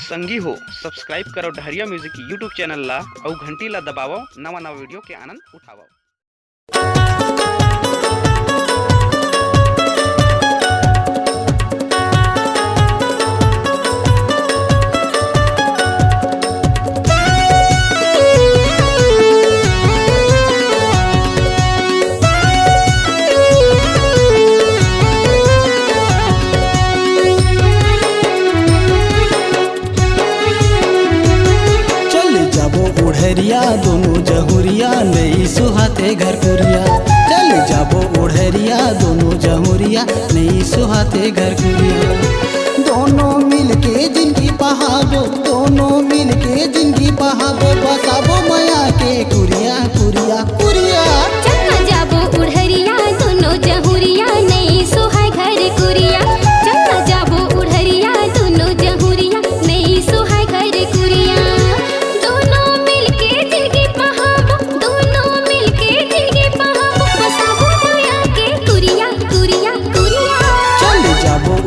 संगी हो सब्सक्राइब करो डहरिया म्यूजिक यूट्यूब चैनल ला और घंटी ला दबावो नवा नवा वीडियो के आनंद उठावो। उड़हरिया दोनों जहुरिया नहीं सुहाते घर कुरिया। चल जाबो उड़हरिया दोनों जहुरिया नहीं सुहाते घर कुरिया। दोनों मिलके जिंदगी बहाबो, दोनों मिलके जिंदगी बहाबो, बसाबो माया के कुरिया कुरिया कुरिया। चल जाबो उड़हरिया दोनों जहुरिया नहीं सुहाय घर कुरिया। चल जाबो उड़हरिया दोनों जहुरिया नहीं सुहाय घर कुरिया।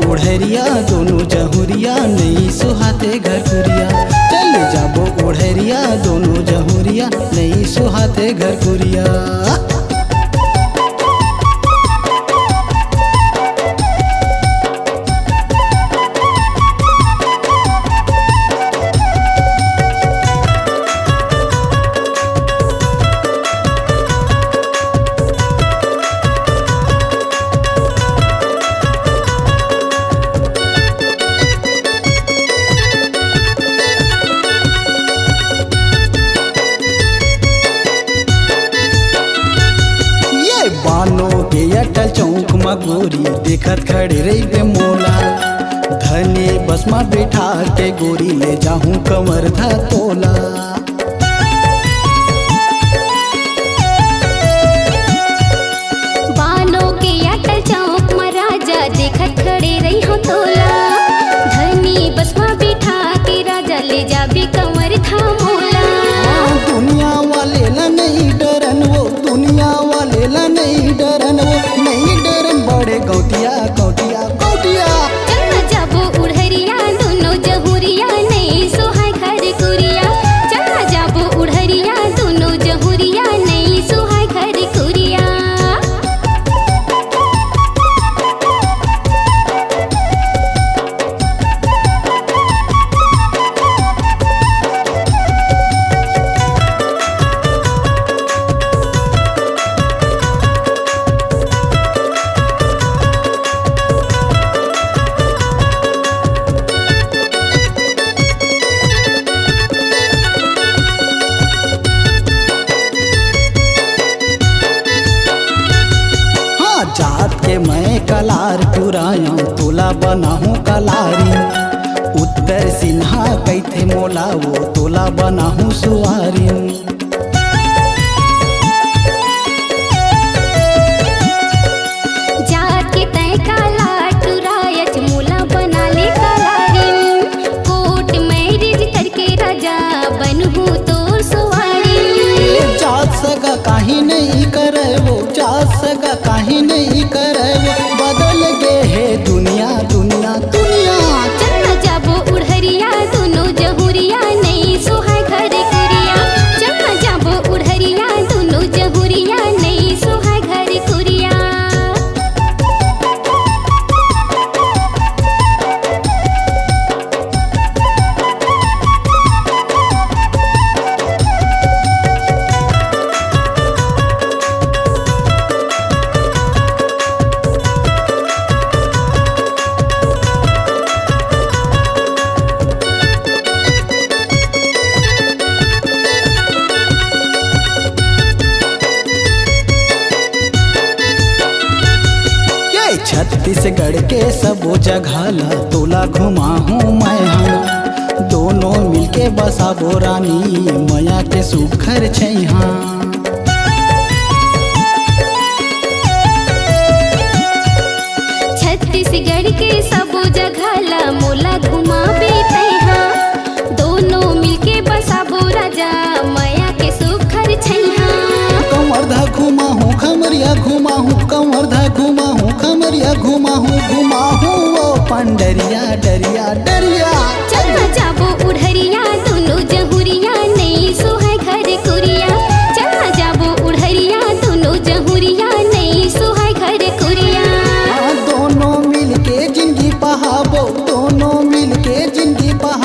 उड़हरिया दोनों जहुरिया नहीं सुहाते घर कुरिया। चल जाबो उड़हरिया दोनों जहुरिया नहीं सुहाते घर कुरिया। बानो के अटल चौक में गोरी देखत खड़े रही बे मोला। धने बस में बैठा के गोरी ले जाहूं कमर धा तोला। बानो के अटल चौक में राजा देखत खड़े रही हो तोला। धनी बस में बैठा के राजा ले जाबे कमर धा मोला। दुनिया वाले ला नहीं डरन वो, दुनिया वाले ला नहीं डरन वो, नहीं डरन बड़े गौटिया गौटिया गौटिया। चल जाबो उड़हरिया दोनों जहुरिया नहीं सुहाय घर कुरिया। चल जाबो उड़हरिया दोनों जहुरिया नहीं सुहाय घर कुरिया। जात के मैं कलार पुराया तोला बनाहूँ कलारी। उत्तर सिन्हा कैथे मोला वो तोला बनाहूँ सुवारी। जात के तय काला टुरायच मोला बना ले कलारी। कोट मैरिज करके राजा बनहूँ तो सुवारी। जात सगा काहे नहीं करे वो, जात सगा काहे नहीं करे वो, बदल गे है दुनिया दुनिया दुनिया। चल जाबो उड़हरिया दोनों जहुरिया नहीं सुहाय घर कुरिया। चल जाबो उड़हरिया दोनों जहुरिया नहीं सुहाय घर कुरिया। छत्तीसगढ़ के सबो जगह ला तोला घुमाहूँ मैं हाँ। दोनों मिलके बसाबो रानी मया के सुखर छैहा। छत्तीसगढ़ के सबो जगह ला मोला घुमाबे तैहा। दोनों मिलके बसाबो राजा मया के सुखर छैहा। कंवरधा घुमाहूँ खमरिया घुमाहूँ, कंवरधा घुमाहूँ खमरिया घुमाहूँ, घुमाहूँ वो पंडरिया डरिया डरिया। चल जाबो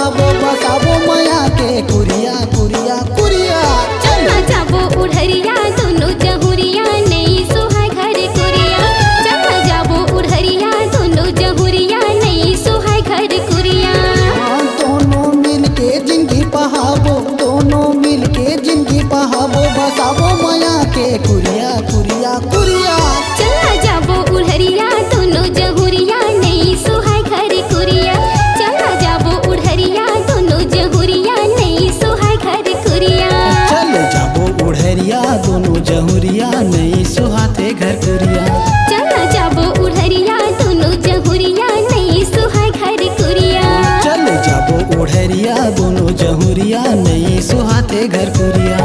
पहाबो बसाबो माया के कुरिया कुरिया कुरिया। चलना जाबो उड़हरिया दोनों जहुरिया नहीं सुहाय घर कुरिया। चलना जाबो उड़हरिया दोनों जहुरिया नहीं सुहाय घर कुरिया। दोनों मिल के जिंदगी पहाबो दोनों मिल के जिंदगी पहाबो बसाबो माया के कुरिया कुरिया कुरिया। चलना जाबो उड़हरिया दोनों जहुरिया नहीं सुहाय घर कुरिया। चलना जाबो उड़हरिया दोनों जहुरिया नहीं सुहाय घर कुरिया। चल जाबो उड़हरिया दोनों जहुरिया नहीं सुहाते घर कुरिया। चलना जाबो उड़हरिया दोनों जहुरिया नहीं सुहाय घर कुरिया। चल जाबो उड़हरिया दोनों जहुरिया नहीं सुहाते घर कुरिया।